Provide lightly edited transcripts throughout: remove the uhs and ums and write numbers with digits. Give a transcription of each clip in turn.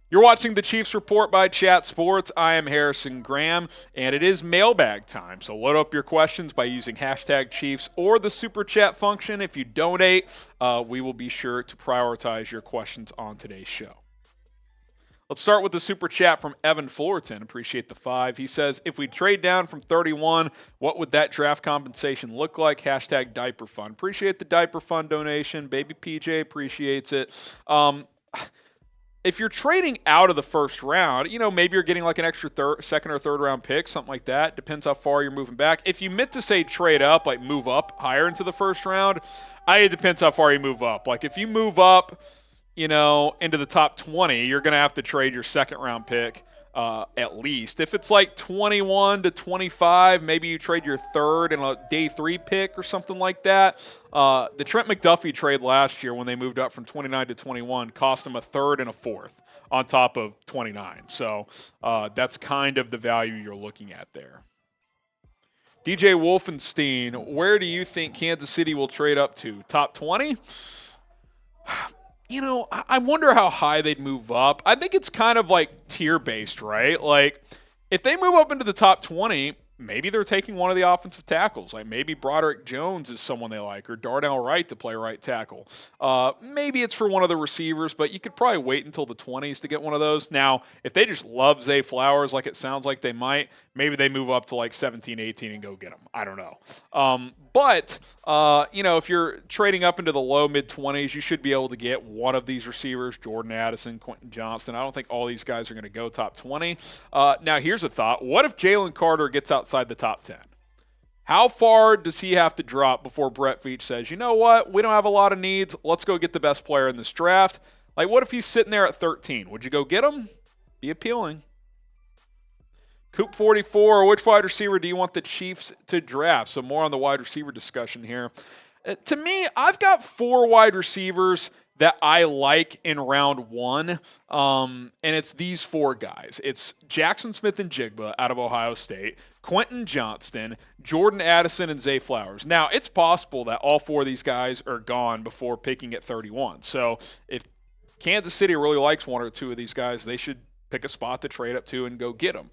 You're watching the Chiefs Report by Chat Sports. I am Harrison Graham, and it is mailbag time. So load up your questions by using hashtag Chiefs or the Super Chat function. If you donate, we will be sure to prioritize your questions on today's show. Let's start with the Super Chat from Evan Fullerton. Appreciate the 5. He says, if we trade down from 31, what would that draft compensation look like? Hashtag diaper fund. Appreciate the diaper fund donation. Baby PJ appreciates it. If you're trading out of the first round, maybe you're getting like an extra second or third round pick, something like that. Depends how far you're moving back. If you meant to say trade up, like move up higher into the first round, it depends how far you move up. Like if you move up, into the top 20, you're going to have to trade your second round pick at least. If it's like 21 to 25, maybe you trade your third and a day 3 pick or something like that. The Trent McDuffie trade last year when they moved up from 29 to 21 cost them a third and a fourth on top of 29. So that's kind of the value you're looking at there. DJ Wolfenstein, where do you think Kansas City will trade up to? Top 20? I wonder how high they'd move up. I think it's kind of like tier-based, right? Like, if they move up into the top 20, maybe they're taking one of the offensive tackles. Like, maybe Broderick Jones is someone they like, or Darnell Wright to play right tackle. Maybe it's for one of the receivers, but you could probably wait until the 20s to get one of those. Now, if they just love Zay Flowers like it sounds like they might, maybe they move up to like 17, 18 and go get him. I don't know. But if you're trading up into the low mid-20s, you should be able to get one of these receivers, Jordan Addison, Quentin Johnston. I don't think all these guys are going to go top 20. Now, here's a thought. What if Jalen Carter gets outside the top 10? How far does he have to drop before Brett Veach says, you know what, we don't have a lot of needs. Let's go get the best player in this draft. Like, what if he's sitting there at 13? Would you go get him? Be appealing. Coop 44, which wide receiver do you want the Chiefs to draft? So more on the wide receiver discussion here. To me, I've got 4 wide receivers that I like in round 1, and it's these 4 guys. It's Jaxon Smith-Njigba out of Ohio State, Quentin Johnston, Jordan Addison, and Zay Flowers. Now, it's possible that all 4 of these guys are gone before picking at 31. So if Kansas City really likes 1 or 2 of these guys, they should pick a spot to trade up to and go get them.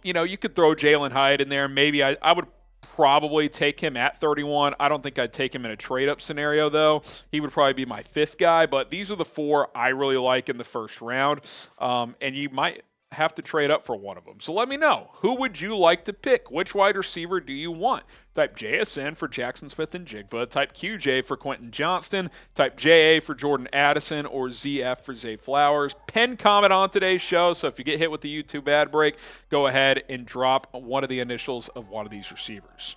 You could throw Jalen Hyatt in there. Maybe I would probably take him at 31. I don't think I'd take him in a trade-up scenario, though. He would probably be my 5th guy, but these are the 4 I really like in the first round, and you might have to trade up for one of them. So let me know. Who would you like to pick? Which wide receiver do you want? Type JSN for Jaxon Smith-Njigba, type QJ for Quentin Johnston, type JA for Jordan Addison, or ZF for Zay Flowers. Pen comment on today's show, so if you get hit with the YouTube ad break, go ahead and drop one of the initials of one of these receivers.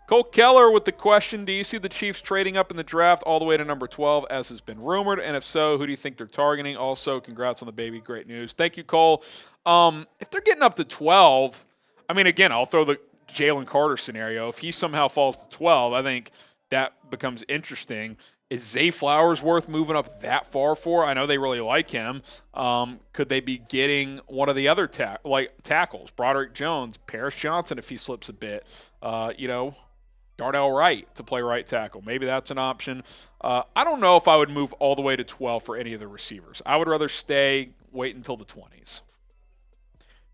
Cole Keller with the question, do you see the Chiefs trading up in the draft all the way to number 12 as has been rumored? And if so, who do you think they're targeting? Also, congrats on the baby. Great news. Thank you, Cole. If they're getting up to 12, again, I'll throw the Jalen Carter scenario. If he somehow falls to 12, I think that becomes interesting. Is Zay Flowers worth moving up that far for? I know they really like him. Could they be getting one of the other tackles? Broderick Jones, Paris Johnson if he slips a bit. Darnell Wright to play right tackle. Maybe that's an option. I don't know if I would move all the way to 12 for any of the receivers. I would rather wait until the 20s.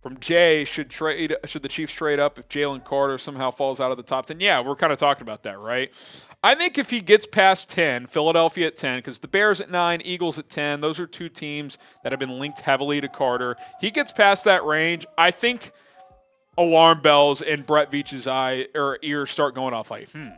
From Jay, should the Chiefs trade up if Jalen Carter somehow falls out of the top 10? Yeah, we're kind of talking about that, right? I think if he gets past 10, Philadelphia at 10, because the Bears at 9, Eagles at 10, those are 2 teams that have been linked heavily to Carter. He gets past that range, I think alarm bells in Brett Veach's ears start going off like, did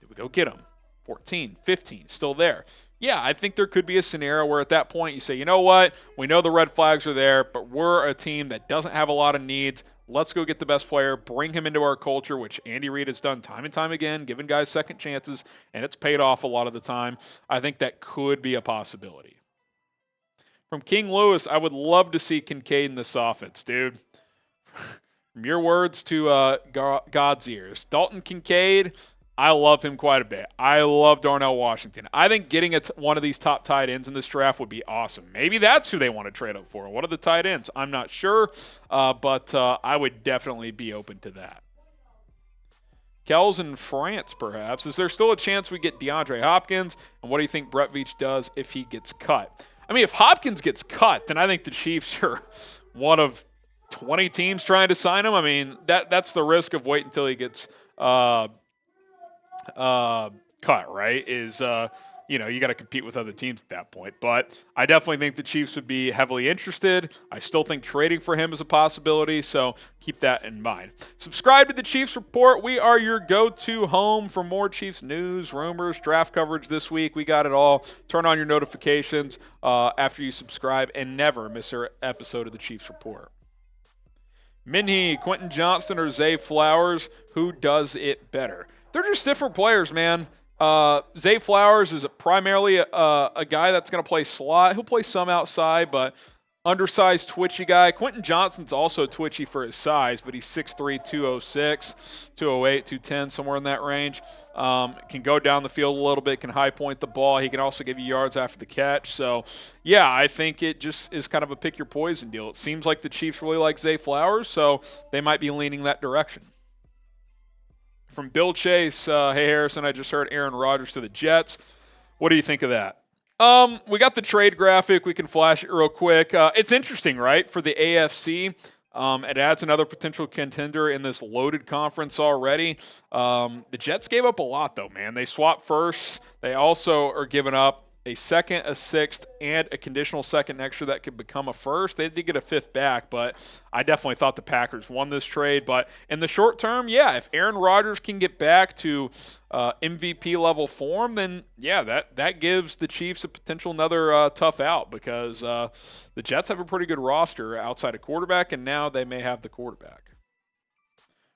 we go get him? 14, 15, still there. Yeah, I think there could be a scenario where at that point you say, you know what, we know the red flags are there, but we're a team that doesn't have a lot of needs. Let's go get the best player, bring him into our culture, which Andy Reid has done time and time again, giving guys second chances, and it's paid off a lot of the time. I think that could be a possibility. From King Lewis, I would love to see Kincaid in this offense, dude. From your words to God's ears. Dalton Kincaid, I love him quite a bit. I love Darnell Washington. I think getting one of these top tight ends in this draft would be awesome. Maybe that's who they want to trade up for. What are the tight ends? I'm not sure, but I would definitely be open to that. Kells in France, perhaps. Is there still a chance we get DeAndre Hopkins? And what do you think Brett Veach does if he gets cut? I mean, if Hopkins gets cut, then I think the Chiefs are one of 20 teams trying to sign him. I mean, that's the risk of waiting until he gets cut, right? You got to compete with other teams at that point. But I definitely think the Chiefs would be heavily interested. I still think trading for him is a possibility, so keep that in mind. Subscribe to the Chiefs Report. We are your go-to home for more Chiefs news, rumors, draft coverage this week. We got it all. Turn on your notifications after you subscribe and never miss an episode of the Chiefs Report. Minhee, Quentin Johnston, or Zay Flowers, who does it better? They're just different players, man. Zay Flowers is primarily a guy that's going to play slot. He'll play some outside, but undersized, twitchy guy. Quentin Johnston's also twitchy for his size, but he's 6'3", 206, 208, 210, somewhere in that range. Can go down the field a little bit, can high point the ball. He can also give you yards after the catch. So, yeah, I think it just is kind of a pick your poison deal. It seems like the Chiefs really like Zay Flowers, so they might be leaning that direction. From Bill Chase, hey, Harrison, I just heard Aaron Rodgers to the Jets. What do you think of that? We got the trade graphic. We can flash it real quick. It's interesting, right, for the AFC. It adds another potential contender in this loaded conference already. The Jets gave up a lot, though, man. They swapped firsts. They also are giving up a second, a sixth, and a conditional second next year that could become a first. They did get a fifth back, but I definitely thought the Packers won this trade. But in the short term, yeah, if Aaron Rodgers can get back to MVP-level form, then, yeah, that gives the Chiefs a potential another tough out because the Jets have a pretty good roster outside of quarterback, and now they may have the quarterback.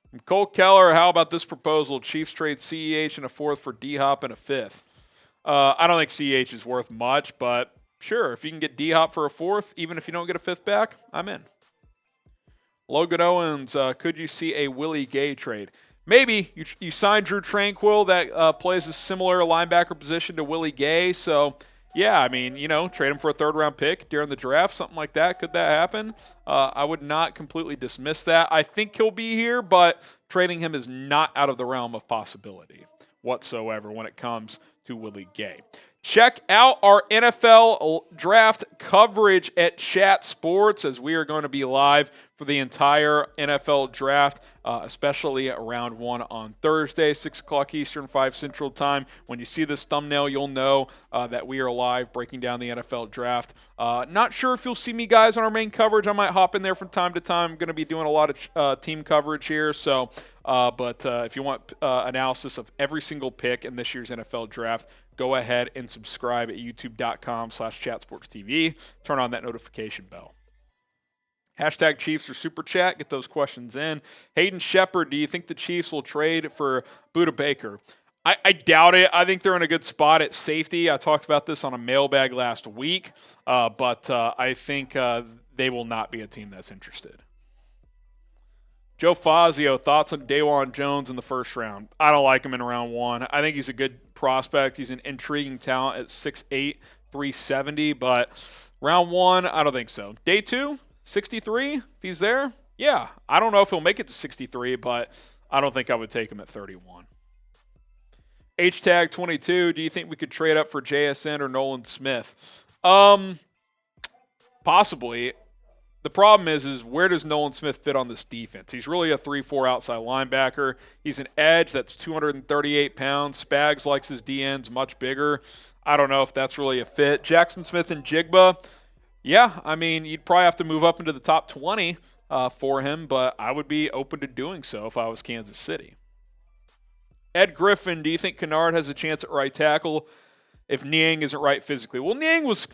From Cole Keller, how about this proposal? Chiefs trade CEH and a fourth for D-Hop and a fifth. I don't think CEH is worth much, but sure, if you can get D-Hop for a fourth, even if you don't get a fifth back, I'm in. Logan Owens, could you see a Willie Gay trade? Maybe. You signed Drew Tranquill that plays a similar linebacker position to Willie Gay, so yeah, I mean, trade him for a third-round pick during the draft, something like that. Could that happen? I would not completely dismiss that. I think he'll be here, but trading him is not out of the realm of possibility whatsoever when it comes to Willie Gay. Check out our NFL draft coverage at Chat Sports as we are going to be live for the entire NFL draft, especially round one on Thursday, 6 o'clock Eastern, 5 Central Time. When you see this thumbnail, you'll know that we are live breaking down the NFL draft. Not sure if you'll see me guys on our main coverage. I might hop in there from time to time. I'm going to be doing a lot of team coverage here. So, but if you want analysis of every single pick in this year's NFL draft, go ahead and subscribe at youtube.com/chatsportstv. Turn on that notification bell. Hashtag Chiefs or Super Chat. Get those questions in. Hayden Shepard, do you think the Chiefs will trade for Budda Baker? I doubt it. I think they're in a good spot at safety. I talked about this on a mailbag last week, but I think they will not be a team that's interested. Joe Fazio, thoughts on Dawan Jones in the first round? I don't like him in round one. I think he's a good prospect. He's an intriguing talent at 6'8", 370, but round one, I don't think so. Day two, 63, if he's there, yeah. I don't know if he'll make it to 63, but I don't think I would take him at 31. H-Tag22, do you think we could trade up for JSN or Nolan Smith? Possibly. The problem is where does Nolan Smith fit on this defense? He's really a 3-4 outside linebacker. He's an edge that's 238 pounds. Spags likes his DNs much bigger. I don't know if that's really a fit. Jaxon Smith-Njigba, yeah, I mean, you'd probably have to move up into the top 20 for him, but I would be open to doing so if I was Kansas City. Ed Griffin, do you think Kennard has a chance at right tackle if Niang isn't right physically? Well, Niang was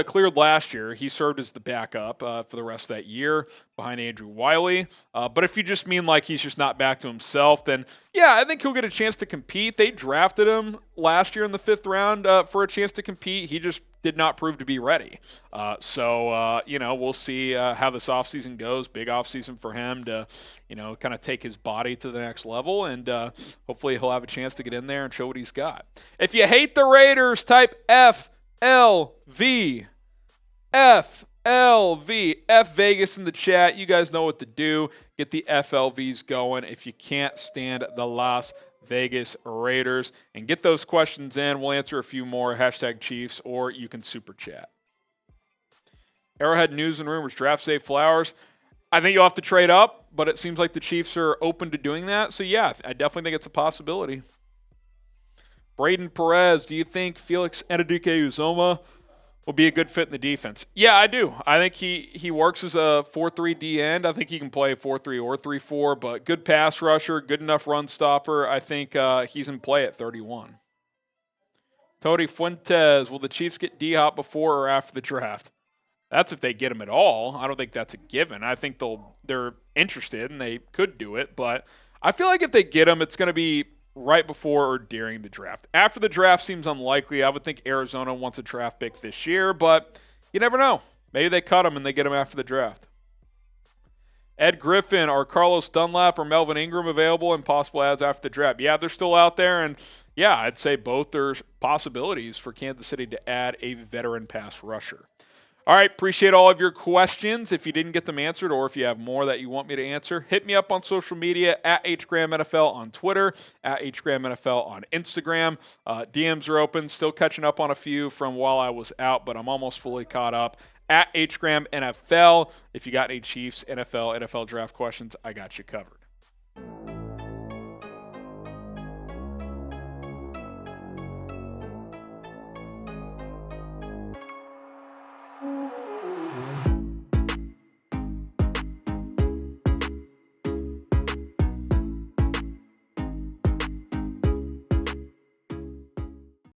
cleared last year. He served as the backup for the rest of that year behind Andrew Wiley. But if you just mean like he's just not back to himself, then yeah, I think he'll get a chance to compete. They drafted him last year in the 5th round for a chance to compete. He just did not prove to be ready. So we'll see how this offseason goes. Big offseason for him to, kind of take his body to the next level. And hopefully he'll have a chance to get in there and show what he's got. If you hate the Raiders, type FLV. FLV. F Vegas in the chat. You guys know what to do. Get the FLVs going if you can't stand the Las Vegas Raiders. And get those questions in. We'll answer a few more. Hashtag Chiefs, or you can super chat. Arrowhead News and Rumors, draft Zay Flowers. I think you'll have to trade up, but it seems like the Chiefs are open to doing that. So, yeah, I definitely think it's a possibility. Braden Perez, do you think Felix Anudike-Uzomah will be a good fit in the defense? Yeah, I do. I think he works as a 4-3 D end. I think he can play 4-3 or 3-4, but good pass rusher, good enough run stopper. I think he's in play at 31. Tony Fuentes, will the Chiefs get D-Hop before or after the draft? That's if they get him at all. I don't think that's a given. I think they're interested and they could do it, but I feel like if they get him, it's going to be right before or during the draft. After the draft seems unlikely. I would think Arizona wants a draft pick this year, but you never know. Maybe they cut him and they get him after the draft. Ed Griffin, are Carlos Dunlap or Melvin Ingram available and possible adds after the draft? Yeah, they're still out there, and yeah, I'd say both are possibilities for Kansas City to add a veteran pass rusher. All right, appreciate all of your questions. If you didn't get them answered or if you have more that you want me to answer, hit me up on social media at HGramNFL on Twitter, at HGramNFL on Instagram. DMs are open, still catching up on a few from while I was out, but I'm almost fully caught up. At HGramNFL, if you got any Chiefs, NFL draft questions, I got you covered.